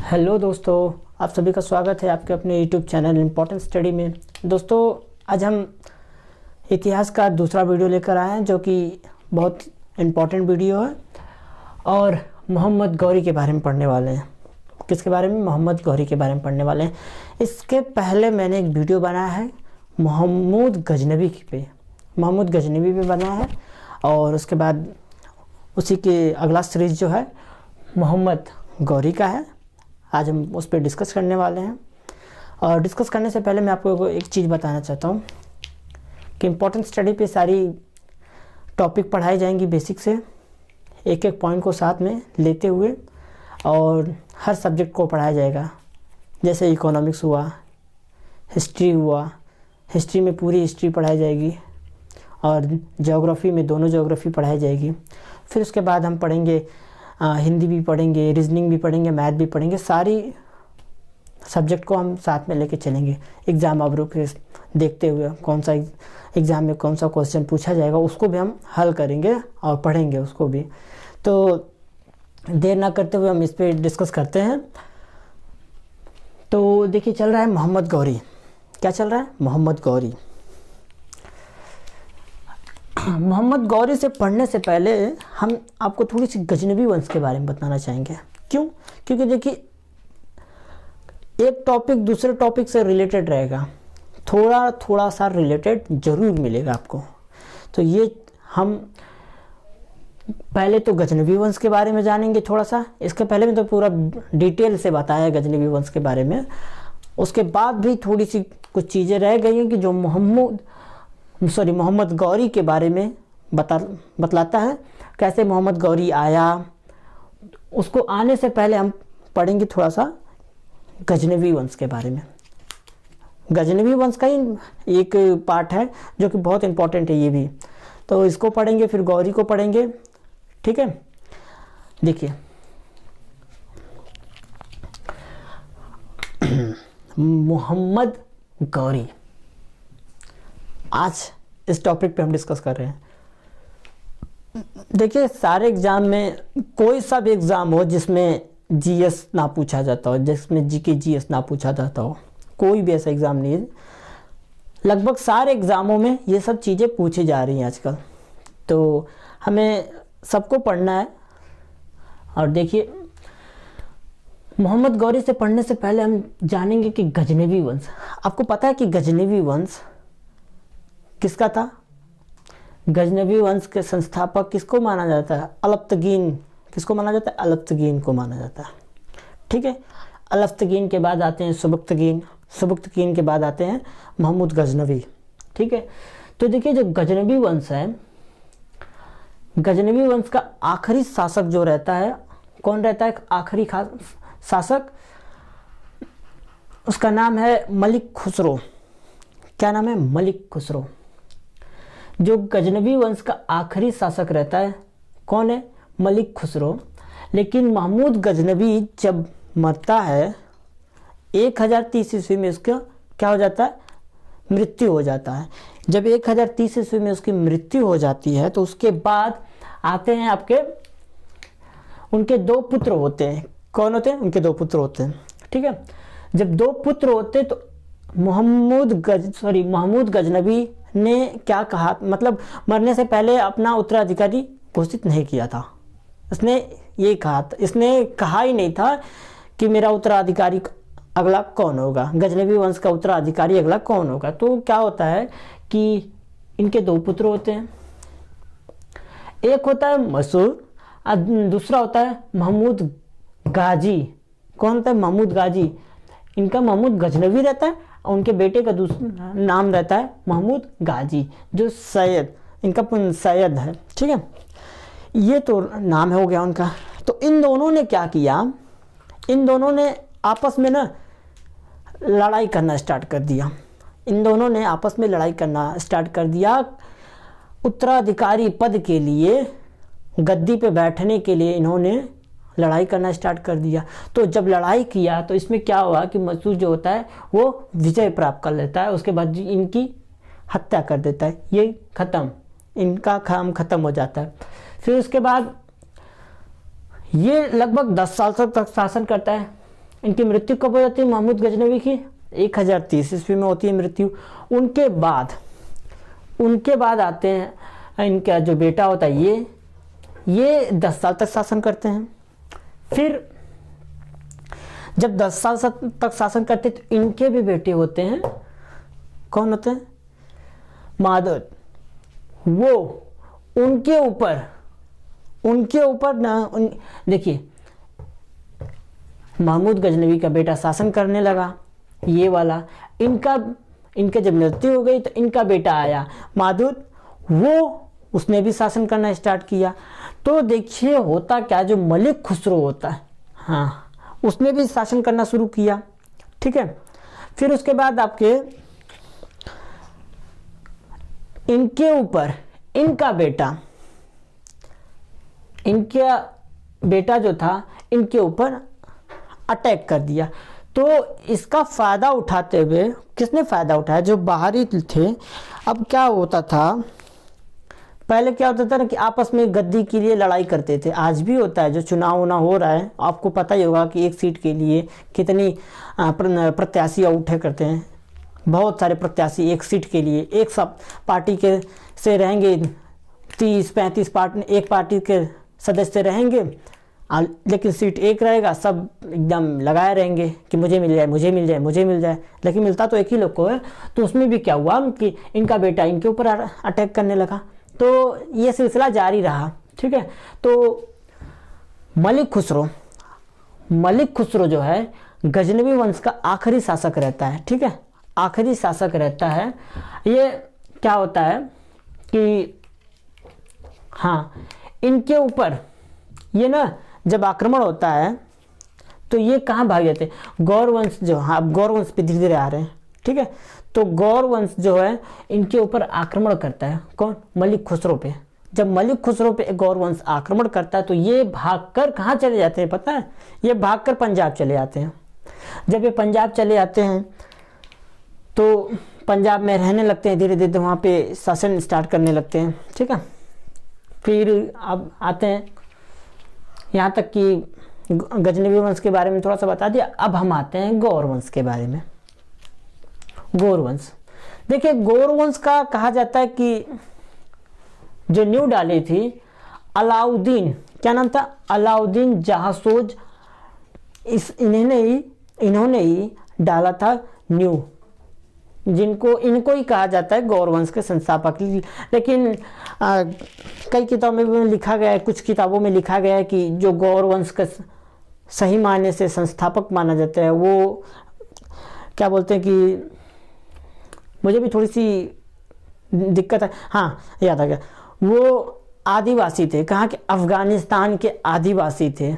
Hello दोस्तों, आप सभी का स्वागत है आपके अपने यूट्यूब चैनल इम्पोर्टेंट स्टडी में। दोस्तों, आज हम इतिहास का दूसरा वीडियो लेकर आए हैं जो कि बहुत इम्पोर्टेंट वीडियो है और मोहम्मद गौरी के बारे में पढ़ने वाले हैं। किसके बारे में? मोहम्मद गौरी के बारे में पढ़ने वाले हैं। इसके पहले मैंने एक वीडियो बनाया है महमूद गजनवी पे, महमूद गजनवी पे बनाया है और उसके बाद उसी के अगला सीरीज़ जो है मोहम्मद गौरी का है। आज हम उस पर डिस्कस करने वाले हैं। और डिस्कस करने से पहले मैं आपको एक चीज़ बताना चाहता हूँ कि इम्पोर्टेंट स्टडी पे सारी टॉपिक पढ़ाई जाएंगी बेसिक से, एक एक पॉइंट को साथ में लेते हुए, और हर सब्जेक्ट को पढ़ाया जाएगा। जैसे इकोनॉमिक्स हुआ, हिस्ट्री हुआ, हिस्ट्री में पूरी हिस्ट्री पढ़ाई जाएगी और ज्योग्राफी में दोनों ज्योग्राफी पढ़ाई जाएगी। फिर उसके बाद हम पढ़ेंगे हिंदी भी पढ़ेंगे, रीजनिंग भी पढ़ेंगे, मैथ भी पढ़ेंगे। सारी सब्जेक्ट को हम साथ में लेके चलेंगे। एग्ज़ाम अब रुक देखते हुए कौन सा एग्ज़ाम में कौन सा क्वेश्चन पूछा जाएगा उसको भी हम हल करेंगे और पढ़ेंगे उसको भी। तो देर ना करते हुए हम इस पर डिस्कस करते हैं। तो देखिए, चल रहा है मोहम्मद गौरी। क्या चल रहा है? मोहम्मद गौरी। मोहम्मद गौरी से पढ़ने से पहले हम आपको थोड़ी सी गजनवी वंश के बारे में बताना चाहेंगे। क्यों? क्योंकि देखिए, एक टॉपिक दूसरे टॉपिक से रिलेटेड रहेगा, थोड़ा थोड़ा सा रिलेटेड जरूर मिलेगा आपको। तो ये हम पहले तो गजनवी वंश के बारे में जानेंगे थोड़ा सा। इसके पहले में तो पूरा डिटेल से बताया गजनवी वंश के बारे में। उसके बाद भी थोड़ी सी कुछ चीज़ें रह गई हैं कि जो मोहम्मद गौरी के बारे में बतलाता है। कैसे मोहम्मद गौरी आया, उसको आने से पहले हम पढ़ेंगे थोड़ा सा गजनवी वंश के बारे में। गजनवी वंश का ही एक पार्ट है जो कि बहुत इम्पोर्टेंट है ये भी। तो इसको पढ़ेंगे, फिर गौरी को पढ़ेंगे। ठीक है, देखिए मोहम्मद गौरी, आज इस टॉपिक पे हम डिस्कस कर रहे हैं। देखिए, सारे एग्ज़ाम में कोई सा भी एग्ज़ाम हो जिसमें जीएस ना पूछा जाता हो, जिसमें जीके जीएस ना पूछा जाता हो, कोई भी ऐसा एग्ज़ाम नहीं है। लगभग सारे एग्ज़ामों में ये सब चीज़ें पूछी जा रही हैं आजकल। तो हमें सबको पढ़ना है। और देखिए, मोहम्मद गौरी से पढ़ने से पहले हम जानेंगे कि गजनवी वंश। आपको पता है कि गजनवी वंश किसका था? गजनवी वंश के संस्थापक किसको माना जाता है? अलफ्तगीन। किसको माना जाता है? अलफ्तगीन को माना जाता है। ठीक है, अलफ्तगीन के बाद आते हैं सुबक्तगीन, सुबक्तगीन के बाद आते हैं महमूद गजनवी। ठीक है, तो देखिए, जो गजनवी वंश है, गजनवी वंश का आखिरी शासक जो रहता है, कौन रहता है आखिरी शासक? उसका नाम है मलिक खुसरो। क्या नाम है? मलिक खुसरो। जो गजनवी वंश का आखिरी शासक रहता है, कौन है? मलिक खुसरो। लेकिन महमूद गजनवी जब मरता है 1030 ईस्वी में, उसका क्या हो जाता है? मृत्यु हो जाता है। जब 1030 ईस्वी में उसकी मृत्यु हो जाती है तो उसके बाद आते हैं आपके, उनके दो पुत्र होते हैं। कौन होते हैं? उनके दो पुत्र होते हैं। ठीक है, जब दो पुत्र होते तो महमूद गजनवी ने क्या कहा, मतलब मरने से पहले अपना उत्तराधिकारी घोषित नहीं किया था। इसने ये कहा था, इसने कहा ही नहीं था कि मेरा उत्तराधिकारी अगला कौन होगा, गजनवी वंश का उत्तराधिकारी अगला कौन होगा। तो क्या होता है कि इनके दो पुत्र होते हैं। एक होता है मसूर और दूसरा होता है महमूद गाजी। कौन होता है? महमूद गाजी। इनका महमूद गजनवी रहता है और उनके बेटे का दूसरा नाम रहता है महमूद गाजी, जो सैयद, इनका सैयद है। ठीक है, ये तो नाम हो गया उनका। तो इन दोनों ने क्या किया? इन दोनों ने आपस में ना लड़ाई करना स्टार्ट कर दिया। इन दोनों ने आपस में लड़ाई करना स्टार्ट कर दिया उत्तराधिकारी पद के लिए, गद्दी पे बैठने के लिए इन्होंने लड़ाई करना स्टार्ट कर दिया। तो जब लड़ाई किया तो इसमें क्या हुआ कि मसूद जो होता है वो विजय प्राप्त कर लेता है, उसके बाद इनकी हत्या कर देता है। ये खत्म, इनका काम खत्म हो जाता है। फिर उसके बाद ये लगभग 10 साल तक शासन करता है। इनकी मृत्यु कब हो जाती है महमूद गजनवी की? 1030 ईस्वी में होती है मृत्यु। उनके बाद आते हैं इनका जो बेटा होता है ये 10 साल तक शासन करते हैं। फिर जब 10 साल तक शासन करते तो इनके भी बेटे होते हैं, कौन होते हैं? माधव। वो उनके ऊपर ना देखिए महमूद गजनवी का बेटा शासन करने लगा, ये वाला इनके जब मृत्यु हो गई तो इनका बेटा आया माधुर, उसने भी शासन करना स्टार्ट किया। तो देखिए होता क्या, जो मलिक खुसरो होता है, हाँ, उसने भी शासन करना शुरू किया। ठीक है, फिर उसके बाद आपके इनके ऊपर इनका बेटा जो था इनके ऊपर अटैक कर दिया। तो इसका फायदा उठाते हुए किसने फायदा उठाया? जो बाहरी थे। अब क्या होता था, पहले क्या होता था ना कि आपस में गद्दी के लिए लड़ाई करते थे, आज भी होता है। जो चुनाव होना हो रहा है आपको पता ही होगा कि एक सीट के लिए कितनी प्रत्याशी उठे करते हैं। बहुत सारे प्रत्याशी एक सीट के लिए, एक सब पार्टी के से रहेंगे, 30-35 एक पार्टी के सदस्य रहेंगे, लेकिन सीट एक रहेगा, सब एकदम लगाए रहेंगे कि मुझे मिल जाए, लेकिन मिलता तो एक ही लोग को है। तो उसमें भी क्या हुआ कि इनका बेटा इनके ऊपर अटैक करने लगा, तो ये सिलसिला जारी रहा। ठीक है, तो मलिक खुसरो जो है गजनवी वंश का आखिरी शासक रहता है। ठीक है, आखिरी शासक रहता है। ये क्या होता है कि हाँ, इनके ऊपर ये ना जब आक्रमण होता है तो ये कहाँ भाग जाते हैं? गौर वंश जो, हाँ, अब गौर वंश पे धीरे धीरे आ रहे हैं। ठीक है, तो गौर वंश जो है इनके ऊपर आक्रमण करता है। कौन? मलिक खुसरो पे। जब मलिक खुसरो पे गौर वंश आक्रमण करता है तो ये भागकर कहाँ चले जाते हैं पता है? ये भागकर पंजाब चले जाते हैं। जब ये पंजाब चले आते हैं तो पंजाब में रहने लगते हैं, धीरे धीरे वहाँ पे शासन स्टार्ट करने लगते हैं। ठीक है, फिर अब आते हैं यहाँ तक कि गजनवी वंश के बारे में थोड़ा सा बता दिया। अब हम आते हैं गौर वंश के बारे में। गौर वंश, देखिए गौर वंश का कहा जाता है कि जो नींव डाली थी अलाउद्दीन, क्या नाम था? अलाउद्दीन जहासोज, इन्होंने ही डाला था नींव, इनको ही कहा जाता है गौर वंश के संस्थापक। लेकिन कई किताबों में लिखा गया है, कुछ किताबों में लिखा गया है कि जो गौर वंश का सही मायने से संस्थापक माना जाता है वो क्या बोलते हैं कि मुझे भी थोड़ी सी दिक्कत है, हाँ याद आ गया, वो आदिवासी थे। कहाँ के? अफगानिस्तान के आदिवासी थे।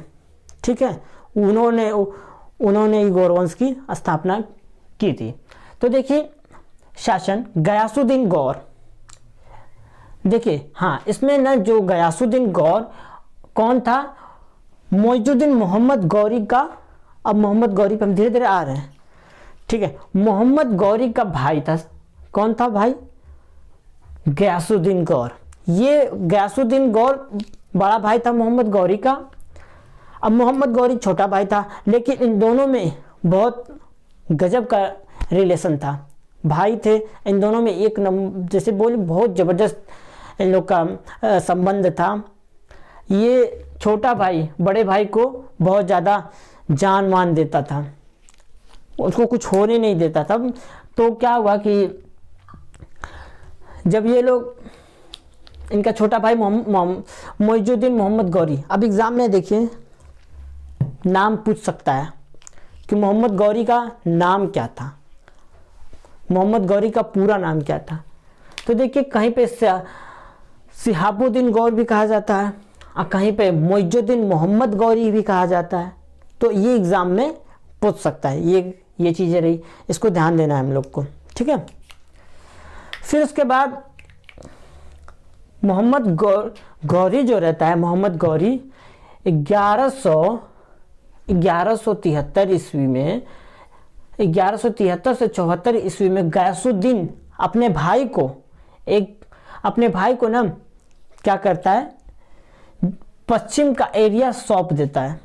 ठीक है, उन्होंने ही गौर वंश की स्थापना की थी। तो देखिए शासन गयासुद्दीन गौर, देखिए हाँ, इसमें ना जो गयासुद्दीन गौर कौन था? मोइजुद्दीन मोहम्मद गौरी का, अब मोहम्मद गौरी पे हम धीरे धीरे आ रहे हैं। ठीक है, मोहम्मद गौरी का भाई था। कौन था भाई? गयासुद्दीन गौर। ये गयासुद्दीन गौर बड़ा भाई था मोहम्मद गौरी का। अब मोहम्मद गौरी छोटा भाई था, लेकिन इन दोनों में बहुत गजब का रिलेशन था, भाई थे इन दोनों में। एक नंबर जैसे बोले बहुत ज़बरदस्त इन लोग का संबंध था। ये छोटा भाई बड़े भाई को बहुत ज़्यादा जान मान देता था, उसको कुछ होने नहीं देता था। तो क्या हुआ कि जब ये लोग, इनका छोटा भाई मोइजुद्दीन मोहम्मद गौरी, अब एग्ज़ाम में देखिए नाम पूछ सकता है कि मोहम्मद गौरी का नाम क्या था, मोहम्मद गौरी का पूरा नाम क्या था। तो देखिए कहीं पे सिहाबुद्दीन गौर भी कहा जाता है और कहीं पे मोइजुद्दीन मोहम्मद गौरी भी कहा जाता है। तो ये एग्ज़ाम में पूछ सकता है, ये चीज़ें रही, इसको ध्यान देना है हम लोग को। ठीक है, फिर उसके बाद मोहम्मद गौरी जो रहता है, मोहम्मद गौरी 1173 ईस्वी में, 1173 से 74 ईस्वी में गयासुद्दीन अपने भाई को ना क्या करता है, पश्चिम का एरिया सौंप देता है।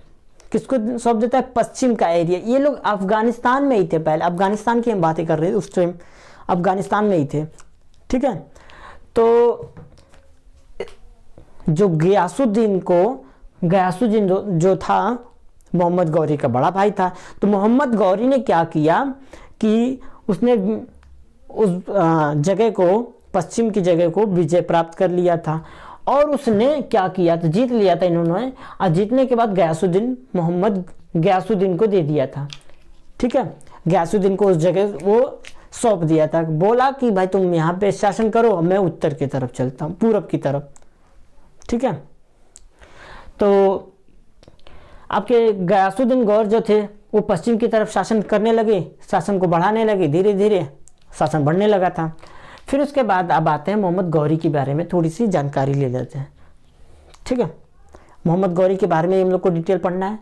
किसको सौंप देता है? पश्चिम का एरिया। ये लोग अफगानिस्तान में ही थे पहले, अफगानिस्तान की हम बातें कर रहे थे, उस टाइम अफगानिस्तान में ही थे, ठीक है। तो जो गयासुद्दीन जो था मोहम्मद गौरी का बड़ा भाई था, तो मोहम्मद गौरी ने क्या किया कि उसने उस जगह को, पश्चिम की जगह को विजय प्राप्त कर लिया था। और उसने क्या किया था? जीत लिया था इन्होंने, और जीतने के बाद मोहम्मद गयासुद्दीन को दे दिया था, ठीक है। गयासुद्दीन को उस जगह वो सौंप दिया था, बोला कि भाई तुम यहाँ पे शासन करो, मैं उत्तर की तरफ चलता हूँ, पूरब की तरफ, ठीक है। तो आपके गयासुद्दीन गौर जो थे वो पश्चिम की तरफ शासन करने लगे, शासन को बढ़ाने लगे, धीरे धीरे शासन बढ़ने लगा था। फिर उसके बाद अब आते हैं मोहम्मद गौरी के बारे में थोड़ी सी जानकारी ले लेते हैं, ठीक है। मोहम्मद गौरी के बारे में हम लोग को डिटेल पढ़ना है,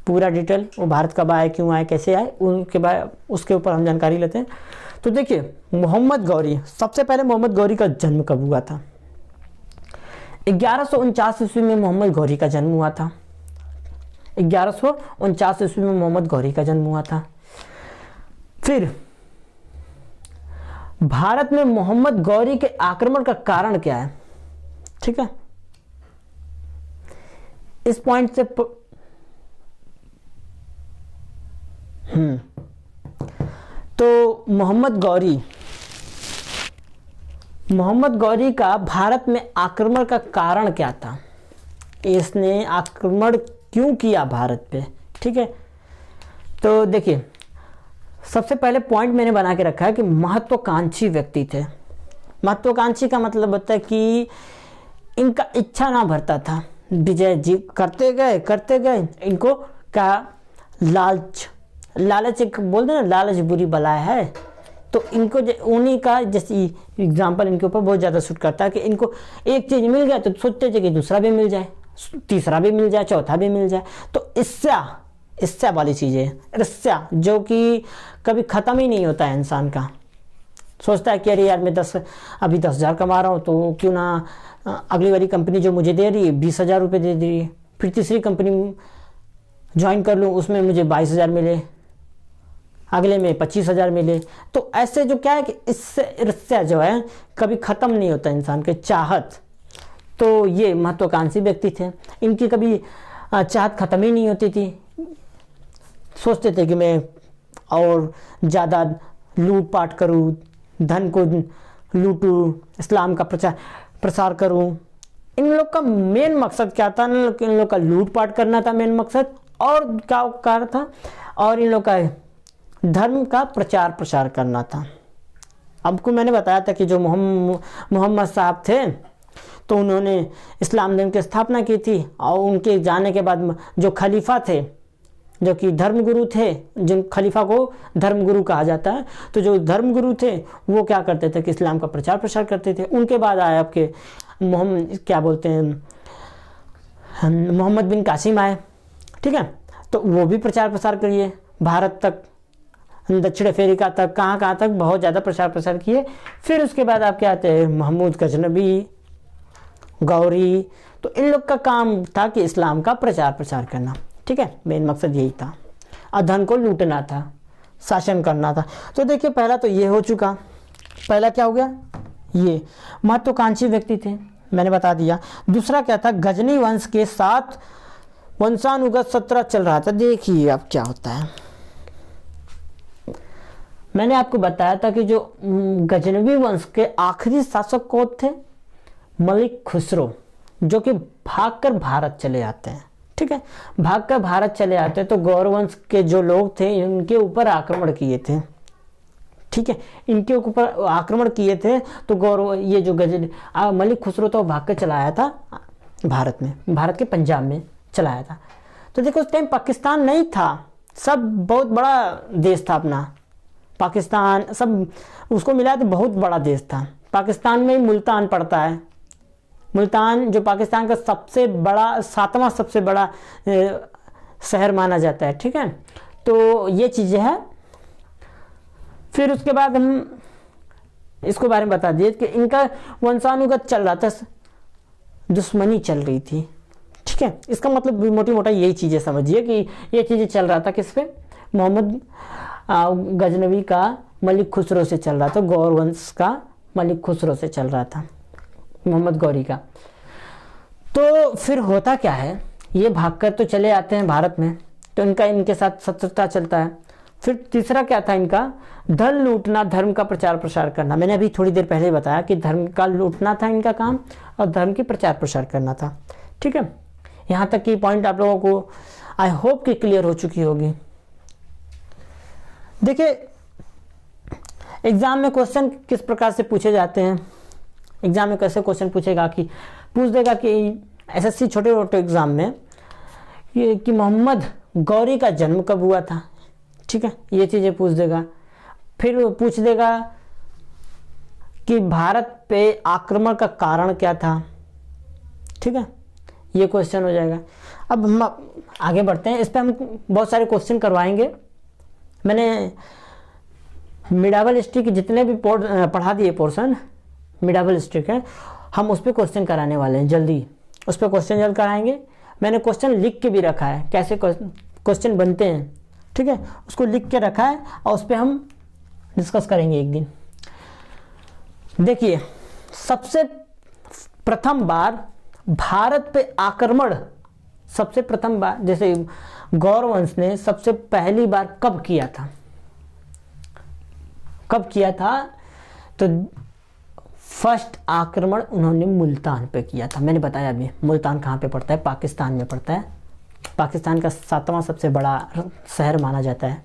पूरा डिटेल, वो भारत कब आए, क्यों आए, कैसे आए, उनके बाद उसके ऊपर हम जानकारी लेते हैं। तो देखिए मोहम्मद गौरी, सबसे पहले मोहम्मद गौरी का जन्म कब हुआ था? 1149 ईस्वी में मोहम्मद गौरी का जन्म हुआ था। 1149 ईस्वी में मोहम्मद गौरी का जन्म हुआ था। फिर भारत में मोहम्मद गौरी के आक्रमण का कारण क्या है, ठीक है। इस पॉइंट से तो मोहम्मद गौरी का भारत में आक्रमण का कारण क्या था? इसने आक्रमण क्यों किया भारत पे, ठीक है। तो देखिए सबसे पहले पॉइंट मैंने बना के रखा है कि महत्वाकांक्षी व्यक्ति थे। महत्वाकांक्षी का मतलब होता है कि इनका इच्छा ना भरता था, विजय जी करते गए, इनको का लालच एक बोलते ना, लालच बुरी बला है। तो इनको उन्हीं का जैसे एग्जाम्पल इनके ऊपर बहुत ज़्यादा सूट करता है कि इनको एक चीज़ मिल गया तो सोचते थे कि दूसरा भी मिल जाए, तीसरा भी मिल जाए, चौथा भी मिल जाए। तो ईर्ष्या वाली चीज़ें, ईर्ष्या जो कि कभी ख़त्म ही नहीं होता है इंसान का। सोचता है कि अरे यार मैं अभी 10,000 कमा रहा हूँ तो क्यों ना अगली वाली कंपनी जो मुझे दे रही है 20,000 रुपये दे रही है, फिर तीसरी कंपनी ज्वाइन कर लूँ, उसमें मुझे 22,000 मिले, अगले में 25,000 मिले। तो ऐसे जो क्या है कि इससे ईर्ष्या जो है कभी ख़त्म नहीं होता इंसान के, चाहत। तो ये महत्वाकांक्षी व्यक्ति थे, इनकी कभी चाहत ख़त्म ही नहीं होती थी। सोचते थे कि मैं और ज़्यादा लूटपाट करूँ, धन को लूटूँ, इस्लाम का प्रसार करूँ। इन लोग का मेन मकसद क्या था? इन लोग का लूटपाट करना था मेन मकसद, और क्या कार्य था, और इन लोग का धर्म का प्रचार प्रसार करना था। आपको मैंने बताया था कि जो मोहम्मद साहब थे तो उन्होंने इस्लाम धर्म की स्थापना की थी, और उनके जाने के बाद जो खलीफा थे, जो कि धर्मगुरु थे, जिन खलीफा को धर्मगुरु कहा जाता है, तो जो धर्मगुरु थे वो क्या करते थे कि इस्लाम का प्रचार प्रसार करते थे। उनके बाद आए आपके मोहम्मद बिन कासिम आए, ठीक है। तो वो भी प्रचार प्रसार करिए, भारत तक, दक्षिण अफ्रीका तक, कहाँ तक बहुत ज़्यादा प्रचार प्रसार किए। फिर उसके बाद आपके आते हैं महमूद गजनबी, गौरी। तो इन लोग का काम था कि इस्लाम का प्रचार प्रसार करना, ठीक है। मेन मकसद यही था, और धन को लूटना था, शासन करना था। तो देखिए पहला तो ये हो चुका, पहला क्या हो गया, ये महत्वाकांक्षी व्यक्ति थे, मैंने बता दिया। दूसरा क्या था, गजनी वंश के साथ वंशानुगत 17 चल रहा था। देखिए अब क्या होता है, मैंने आपको बताया था कि जो गजनवी वंश के आखिरी शासक कौन थे? मलिक खुसरो, जो कि भागकर भारत चले आते हैं, ठीक है। भागकर भारत चले आते हैं तो गौर वंश के जो लोग थे इनके ऊपर आक्रमण किए थे, ठीक है। इनके ऊपर आक्रमण किए थे तो ये जो मलिक खुसरो तो भाग कर चला आया था भारत में, भारत के पंजाब में चला आया था। तो देखो उस टाइम पाकिस्तान नहीं था, सब बहुत बड़ा देश था अपना पाकिस्तान, सब उसको मिला तो बहुत बड़ा देश था। पाकिस्तान में मुल्तान पड़ता है, मुल्तान जो पाकिस्तान का सबसे बड़ा, 7वां सबसे बड़ा शहर माना जाता है, ठीक है। तो ये चीज़ें हैं। फिर उसके बाद हम इसको बारे में बता दिए कि इनका वंशानुगत चल रहा था, दुश्मनी चल रही थी, ठीक ठीक है, इसका मतलब मोटी मोटा यही चीज़ें समझिए कि ये चीज़ें चल रहा था किस पे, मोहम्मद गजनवी का मलिक खुसरो से चल रहा था, गौर वंश का मलिक खुसरो से चल रहा था, मोहम्मद गौरी का। तो फिर होता क्या है, ये भागकर तो चले आते हैं भारत में, तो इनके साथ शत्रुता चलता है। फिर तीसरा क्या था इनका, धन लूटना, धर्म का प्रचार प्रसार करना। मैंने अभी थोड़ी देर पहले बताया कि धर्म का लूटना था इनका काम और धर्म की प्रचार प्रसार करना था। ठीक है, यहाँ तक की पॉइंट आप लोगों को आई होप कि क्लियर हो चुकी होगी। देखिए एग्जाम में क्वेश्चन किस प्रकार से पूछे जाते हैं, एग्जाम में कैसे क्वेश्चन पूछेगा कि पूछ देगा कि एसएससी छोटे छोटे एग्जाम में कि मोहम्मद गौरी का जन्म कब हुआ था। ठीक है, ये चीज़ें पूछ देगा। फिर पूछ देगा कि भारत पे आक्रमण का कारण क्या था। ठीक है, ये क्वेश्चन हो जाएगा। अब हम आगे बढ़ते हैं, इस पे हम बहुत सारे क्वेश्चन करवाएंगे। मैंने मिडावल हिस्ट्री के जितने भी पढ़ा दिए पोर्शन मिडावल हिस्ट्री के, हम उस पर क्वेश्चन कराने वाले हैं जल्दी, उस पर क्वेश्चन जल्द कराएंगे। मैंने क्वेश्चन लिख के भी रखा है, कैसे क्वेश्चन बनते हैं। ठीक है, उसको लिख के रखा है और उस पर हम डिस्कस करेंगे एक दिन। देखिए सबसे प्रथम बार भारत पे आक्रमण, सबसे प्रथम बार जैसे गौर वंश ने सबसे पहली बार कब किया था, कब किया था, तो फर्स्ट आक्रमण उन्होंने मुल्तान पे किया था। मैंने बताया अभी मुल्तान कहाँ पे पड़ता है, पाकिस्तान में पड़ता है, पाकिस्तान का 7वां सबसे बड़ा शहर माना जाता है।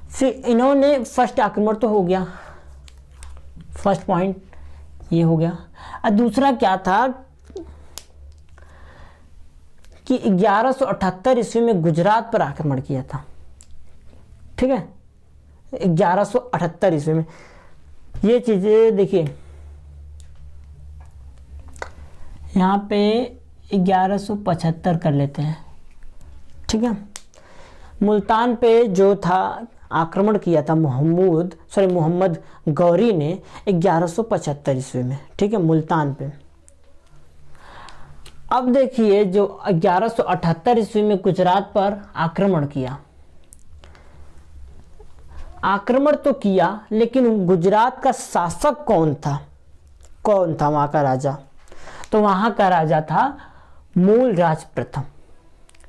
फिर इन्होंने फर्स्ट आक्रमण तो हो गया, फर्स्ट पॉइंट ये हो गया। और दूसरा क्या था कि 1178 ईस्वी में गुजरात पर आक्रमण किया था। ठीक है, 1178 ईस्वी में। ये चीजें देखिए यहाँ पे 1175 कर लेते हैं। ठीक है, मुल्तान पे जो था आक्रमण किया था मोहम्मद गौरी ने 1175 ईस्वी में। ठीक है, मुल्तान पे। अब देखिए जो 1178 ईस्वी में गुजरात पर आक्रमण किया, आक्रमण तो किया लेकिन गुजरात का शासक कौन था, कौन था वहां का राजा, तो वहां का राजा था मूलराज प्रथम।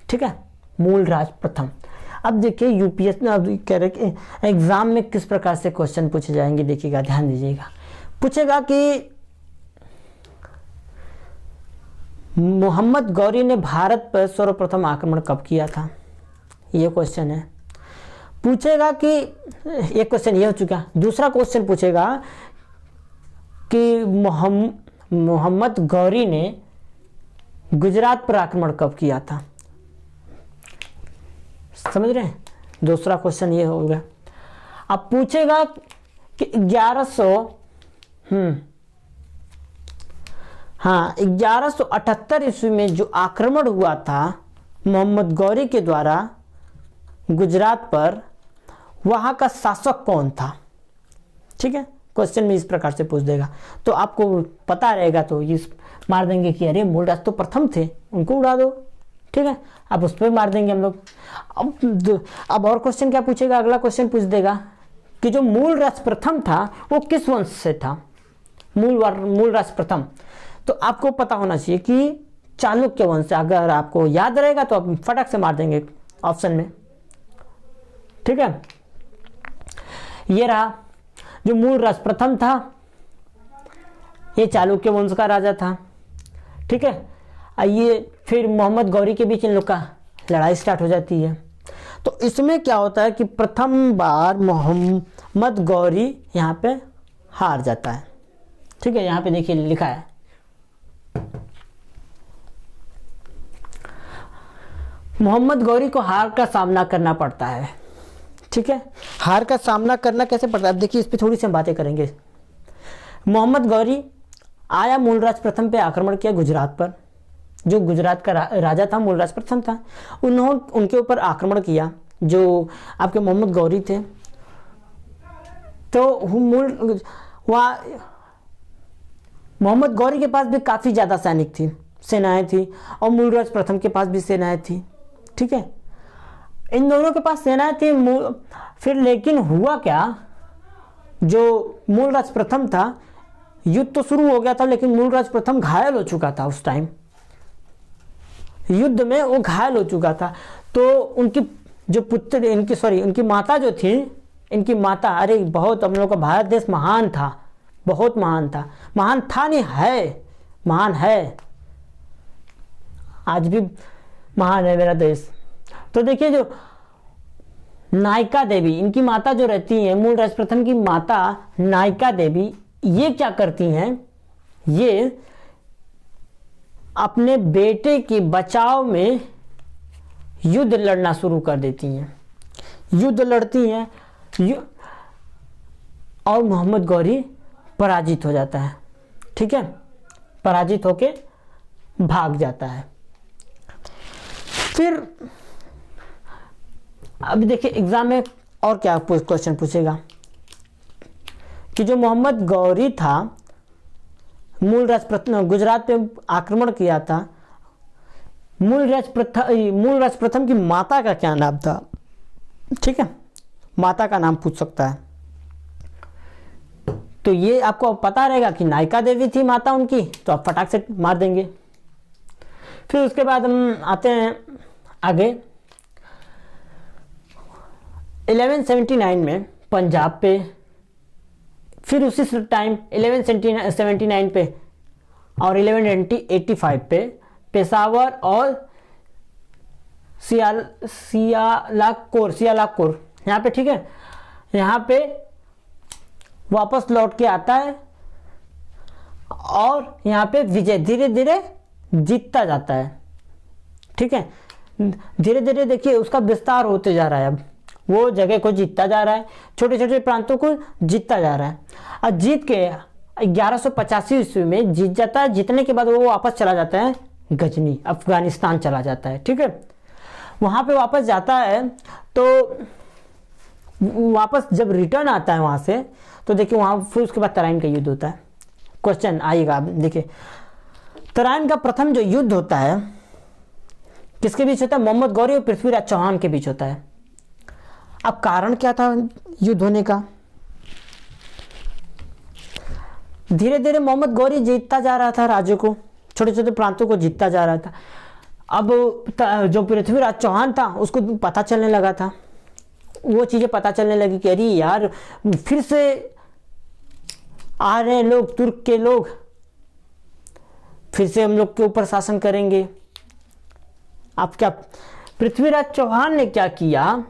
ठीक है, मूलराज प्रथम। अब देखिए यूपीएससी में अब कह रहे कि एग्जाम में किस प्रकार से क्वेश्चन पूछे जाएंगे, देखिएगा, ध्यान दीजिएगा। पूछेगा कि मोहम्मद गौरी ने भारत पर सर्वप्रथम आक्रमण कब किया था, ये क्वेश्चन है। पूछेगा कि एक क्वेश्चन ये हो चुका। दूसरा क्वेश्चन पूछेगा कि मोहम्मद गौरी ने गुजरात पर आक्रमण कब किया था, समझ रहे हैं। दूसरा क्वेश्चन ये होगा। अब पूछेगा कि 1178 ईस्वी में जो आक्रमण हुआ था मोहम्मद गौरी के द्वारा गुजरात पर, वहां का शासक कौन था। ठीक है, क्वेश्चन में इस प्रकार से पूछ देगा, तो आपको पता रहेगा तो ये मार देंगे कि अरे मूलराज तो प्रथम थे, उनको उड़ा दो। ठीक है, अब उस पर मार देंगे हम लोग। अब और क्वेश्चन क्या पूछेगा, अगला क्वेश्चन पूछ देगा कि जो मूलराज प्रथम था वो किस वंश से था, मूलराज प्रथम। तो आपको पता होना चाहिए कि चालुक्य वंश से। अगर आपको याद रहेगा तो आप फटक से मार देंगे ऑप्शन में। ठीक है, ये रहा जो मूलराज प्रथम था, ये चालुक्य वंश का राजा था। ठीक है, आइए फिर मोहम्मद गौरी के बीच इन लोग का लड़ाई स्टार्ट हो जाती है। तो इसमें क्या होता है कि प्रथम बार मोहम्मद गौरी यहाँ पे हार जाता है। ठीक है, यहाँ पे देखिए लिखा है मोहम्मद गौरी को हार का सामना करना पड़ता है। ठीक है, हार का सामना करना कैसे पड़ता है, अब देखिए इस पे थोड़ी सी बातें करेंगे। मोहम्मद गौरी आया, मूलराज प्रथम पे आक्रमण किया गुजरात पर। जो गुजरात का राजा था मूलराज प्रथम था, उनके ऊपर आक्रमण किया जो आपके मोहम्मद गौरी थे। तो मोहम्मद गौरी के पास भी काफ़ी ज़्यादा सेनाएं थी और मूलराज प्रथम के पास भी सेनाएं थी। ठीक है, इन दोनों के पास सेनाएं थी। फिर लेकिन हुआ क्या, जो मूलराज प्रथम था, युद्ध तो शुरू हो गया था लेकिन मूलराज प्रथम घायल हो चुका था। उस टाइम युद्ध में वो घायल हो चुका था। तो उनकी जो पुत्र, उनकी माता जो थी, इनकी माता, अरे बहुत, हम लोग का भारत देश महान था, बहुत महान था, महान था नहीं है, महान है, आज भी महान है मेरा देश। तो देखिए, जो नायिका देवी, इनकी माता जो रहती हैं, मूलराज प्रथम की माता नायिका देवी, ये क्या करती हैं, ये अपने बेटे के बचाव में युद्ध लड़ना शुरू कर देती हैं, युद्ध लड़ती हैं और मोहम्मद गौरी पराजित हो जाता है। ठीक है, पराजित होके भाग जाता है। फिर अब देखिए एग्जाम में और क्या क्वेश्चन पूछेगा कि जो मोहम्मद गौरी था, मूलराज प्रथम, गुजरात पे आक्रमण किया था, मूलराज प्रथम की माता का क्या नाम था। ठीक है, माता का नाम पूछ सकता है। तो ये आपको पता रहेगा कि नायिका देवी थी माता उनकी, तो आप फटाक से मार देंगे। फिर उसके बाद हम आते हैं आगे। 1179 में पंजाब पे, फिर उसी टाइम 1179 पे और 1185 पे पेशावर और सियालकोर यहाँ पे, ठीक है, यहाँ पे वापस लौट के आता है और यहाँ पे विजय धीरे धीरे जीतता जाता है। ठीक है, धीरे धीरे देखिए उसका विस्तार होते जा रहा है। अब वो जगह को जीतता जा रहा है, छोटे छोटे प्रांतों को जीतता जा रहा है और जीत के 1185 ईस्वी में जीत जाता है। जीतने के बाद वो वापस चला जाता है गजनी, अफगानिस्तान चला जाता है। ठीक है, वहाँ पे वापस जाता है तो वापस जब रिटर्न आता है वहाँ से, तो देखिए वहाँ फिर उसके बाद तराइन का युद्ध होता है। क्वेश्चन आएगा, देखिए तराइन का प्रथम जो युद्ध होता है किसके बीच होता है, मोहम्मद गौरी और पृथ्वीराज चौहान के बीच होता है। अब कारण क्या था युद्ध होने का, धीरे धीरे मोहम्मद गौरी जीतता जा रहा था राज्यों को, छोटे छोटे प्रांतों को जीतता जा रहा था। अब जो पृथ्वीराज चौहान था उसको पता चलने लगा था, वो चीजें पता चलने लगी कि अरे यार फिर से आ रहे हैं लोग, तुर्क के लोग फिर से हम लोग के ऊपर शासन करेंगे। अब क्या पृथ्वीराज चौहान ने क्या किया,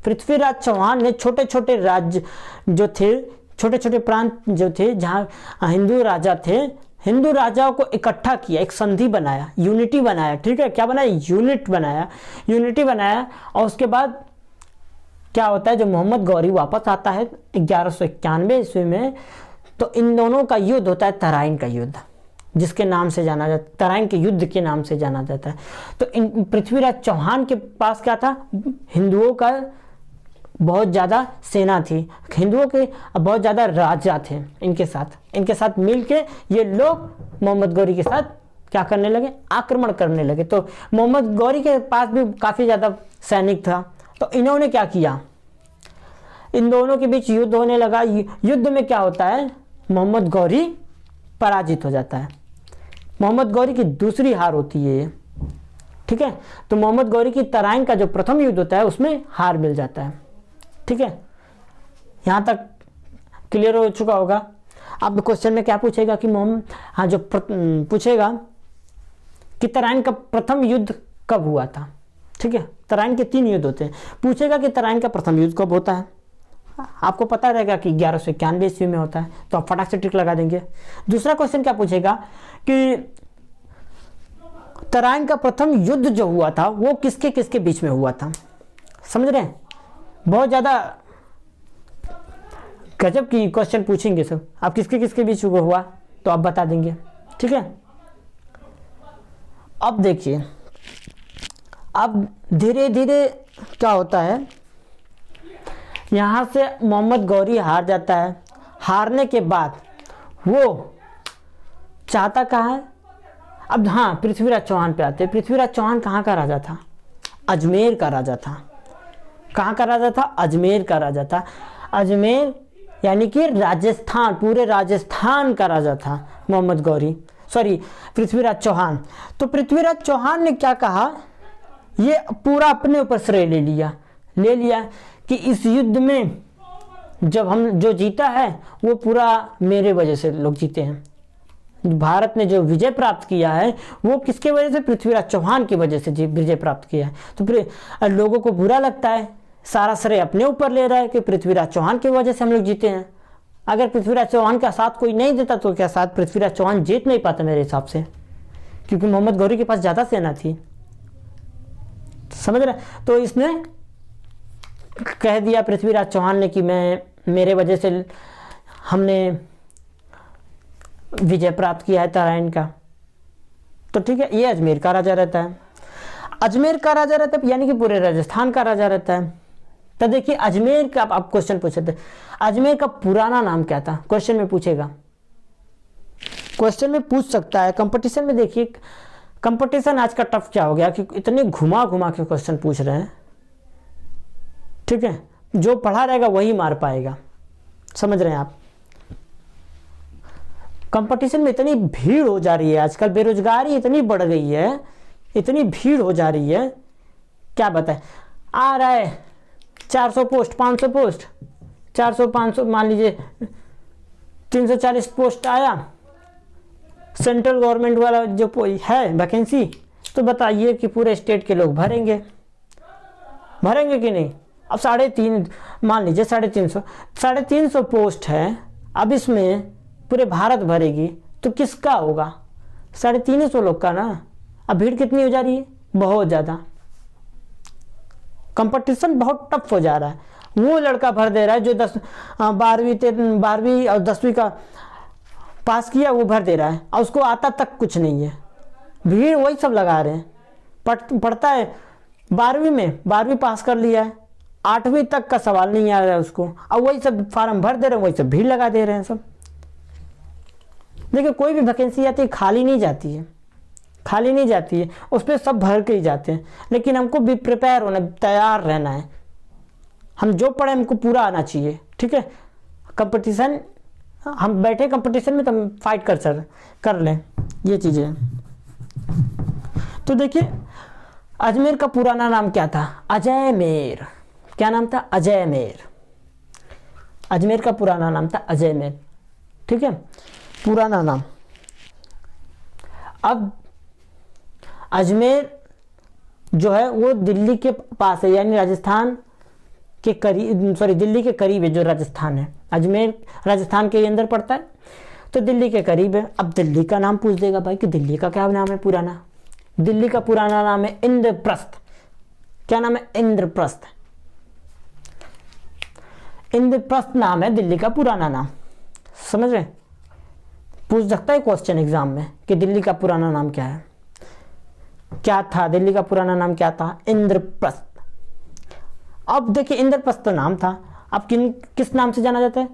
पृथ्वीराज चौहान ने छोटे छोटे राज्य जो थे, छोटे छोटे प्रांत जो थे जहाँ हिंदू राजा थे, हिंदू राजाओं को इकट्ठा किया, एक संधि बनाया, यूनिटी बनाया। ठीक है, क्या बनाया, यूनिटी बनाया। और उसके बाद क्या होता है, जो मोहम्मद गौरी वापस आता है 1191 ईस्वी में, तो इन दोनों का युद्ध होता है तराइन का युद्ध, जिसके नाम से जाना जाता है, तराइन के युद्ध के नाम से जाना जाता है। तो इन पृथ्वीराज चौहान के पास क्या था, हिंदुओं का बहुत ज़्यादा सेना थी, हिंदुओं के बहुत ज़्यादा राजा थे। इनके साथ मिलके ये लोग मोहम्मद गौरी के साथ क्या करने लगे, आक्रमण करने लगे। तो मोहम्मद गौरी के पास भी काफ़ी ज़्यादा सैनिक था। तो इन्होंने क्या किया, इन दोनों के बीच युद्ध होने लगा। युद्ध में क्या होता है, मोहम्मद गौरी पराजित हो जाता है। मोहम्मद गौरी की दूसरी हार होती है ये। ठीक है, तो मोहम्मद गौरी की तराइन का जो प्रथम युद्ध होता है उसमें हार मिल जाता है। ठीक है, यहां तक क्लियर हो चुका होगा। अब क्वेश्चन में क्या पूछेगा कि पूछेगा कि तराइन का प्रथम युद्ध कब हुआ था। ठीक है, तराइन के 3 युद्ध होते हैं। पूछेगा कि तराइन का प्रथम युद्ध कब होता है, आपको पता रहेगा कि 1191 ईस्वी में होता है, तो आप फटाक से टिक लगा देंगे। दूसरा क्वेश्चन क्या पूछेगा कि तराइन का प्रथम युद्ध जो हुआ था वो किसके किसके बीच में हुआ था। समझ रहे हैं, बहुत ज्यादा गजब की क्वेश्चन पूछेंगे सब। आप किसके किसके बीच में हुआ तो आप बता देंगे। ठीक है, अब देखिए, अब धीरे धीरे क्या होता है, यहां से मोहम्मद गौरी हार जाता है। हारने के बाद वो चाहता कहाँ है, अब हाँ, पृथ्वीराज चौहान पे आते हैं। पृथ्वीराज चौहान कहाँ का राजा था? अजमेर का राजा था। कहाँ का राजा था? अजमेर का राजा था। अजमेर यानी कि राजस्थान, पूरे राजस्थान का राजा था मोहम्मद गौरी, सॉरी पृथ्वीराज चौहान। तो पृथ्वीराज चौहान ने क्या कहा, ये पूरा अपने ऊपर श्रेय ले लिया कि इस युद्ध में जब हम जो जीता है वो पूरा मेरे वजह से लोग जीते हैं। भारत ने जो विजय प्राप्त किया है वो किसके वजह से? पृथ्वीराज चौहान की वजह से विजय प्राप्त किया है। तो फिर लोगों को बुरा लगता है, सारा श्रेय अपने ऊपर ले रहा है कि पृथ्वीराज चौहान की वजह से हम लोग जीते हैं। अगर पृथ्वीराज चौहान का साथ कोई नहीं देता तो क्या साथ पृथ्वीराज चौहान जीत नहीं पाता मेरे हिसाब से, क्योंकि मोहम्मद गौरी के पास ज़्यादा सेना थी। समझ रहे? तो इसने कह दिया पृथ्वीराज चौहान ने कि मेरे वजह से हमने विजय प्राप्त किया है तराइन का। तो ठीक है, ये अजमेर का राजा रहता है। अजमेर का राजा रहता है यानी कि पूरे राजस्थान का राजा रहता है। तो देखिए अजमेर का आप क्वेश्चन पूछे थे, अजमेर का पुराना नाम क्या था? क्वेश्चन में पूछेगा, क्वेश्चन में पूछ सकता है। कंपटीशन में देखिए, कंपटीशन आज का टफ क्या हो गया कि इतने घुमा घुमा के क्वेश्चन पूछ रहे हैं। ठीक है, जो पढ़ा रहेगा वही मार पाएगा। समझ रहे हैं आप? कंपटीशन में इतनी भीड़ हो जा रही है आजकल, बेरोजगारी इतनी बढ़ गई है, इतनी भीड़ हो जा रही है, क्या बताए। आ रहा है 400 पोस्ट, 500 पोस्ट, 400 500 मान लीजिए 340 पोस्ट आया, सेंट्रल गवर्नमेंट वाला जो है वैकेंसी, तो बताइए कि पूरे स्टेट के लोग भरेंगे कि नहीं? अब 3.5 मान लीजिए 350 पोस्ट है, अब इसमें पूरे भारत भरेगी तो किसका होगा? 350 लोग का ना। अब भीड़ कितनी हो जा रही है? बहुत ज़्यादा। कंपटीशन बहुत टफ हो जा रहा है। वो लड़का भर दे रहा है जो 12वीं और 10वीं का पास किया, वो भर दे रहा है और उसको आता तक कुछ नहीं है। भीड़ वही सब लगा रहे हैं। पढ़ता है 12वीं में, 12वीं पास कर लिया है, 8वीं तक का सवाल नहीं आ रहा है उसको, और वही सब फार्म भर दे रहे हैं, वही सब भीड़ लगा दे रहे हैं सब। देखिए कोई भी वैकेंसी आती है खाली नहीं जाती है, उस पर सब भर के ही जाते हैं। लेकिन हमको भी प्रिपेयर होना, तैयार रहना है। हम जो पढ़े हमको पूरा आना चाहिए। ठीक है, कंपटीशन, हम बैठे कंपटीशन में तो हम फाइट कर लें, ये चीज़ें। तो देखिए अजमेर का पुराना नाम क्या था? अजयमेर। क्या नाम था? अजयमेर। अजमेर का पुराना नाम था अजयमेर। ठीक है, पुराना नाम। अब अजमेर जो है वो दिल्ली के पास है, यानी राजस्थान के करीब, सॉरी दिल्ली के करीब है जो राजस्थान है। अजमेर राजस्थान के अंदर पड़ता है, तो दिल्ली के करीब है। अब दिल्ली का नाम पूछ देगा भाई कि दिल्ली का क्या नाम है पुराना? दिल्ली का पुराना नाम है इंद्रप्रस्थ। क्या नाम है? इंद्रप्रस्थ। इंद्रप्रस्थ नाम है दिल्ली का पुराना नाम। समझ रहे? पूछ सकता है क्वेश्चन एग्जाम में कि दिल्ली का पुराना नाम क्या है, क्या था? दिल्ली का पुराना नाम क्या था? इंद्रप्रस्थ। अब देखिए इंद्रप्रस्थ तो नाम था, अब किस नाम से जाना जाता है?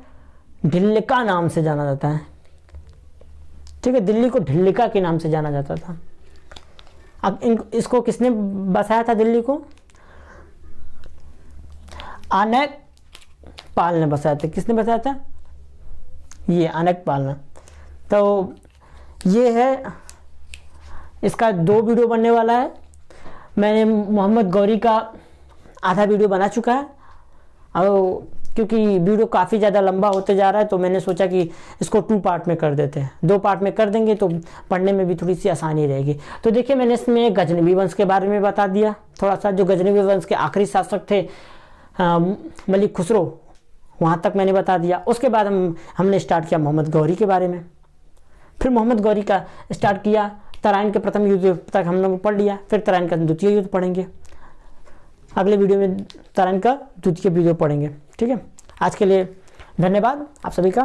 ढिल्लिका नाम से जाना जाता है। ठीक है, दिल्ली को ढिल्लिका के नाम से जाना जाता था। अब इसको किसने बसाया था? दिल्ली को अनेक पाल ने बसाया था। किसने बसाया था? ये अनेक पाल ने। तो ये है, इसका 2 वीडियो बनने वाला है। मैंने मोहम्मद गौरी का आधा वीडियो बना चुका है, और क्योंकि वीडियो काफ़ी ज़्यादा लंबा होते जा रहा है तो मैंने सोचा कि इसको 2 पार्ट में कर देते हैं। 2 पार्ट में कर देंगे तो पढ़ने में भी थोड़ी सी आसानी रहेगी। तो देखिए मैंने इसमें गजनवी वंश के बारे में बता दिया थोड़ा सा, जो गजनवी वंश के आखिरी शासक थे मलिक खुसरो, वहाँ तक मैंने बता दिया। उसके बाद हमने स्टार्ट किया मोहम्मद गौरी के बारे में, फिर मोहम्मद गौरी का स्टार्ट किया, तराइन के प्रथम युद्ध तक हम लोग पढ़ लिया, फिर तराइन का द्वितीय युद्ध पढ़ेंगे। अगले वीडियो में तराइन का द्वितीय वीडियो पढ़ेंगे। ठीक है, आज के लिए धन्यवाद आप सभी का।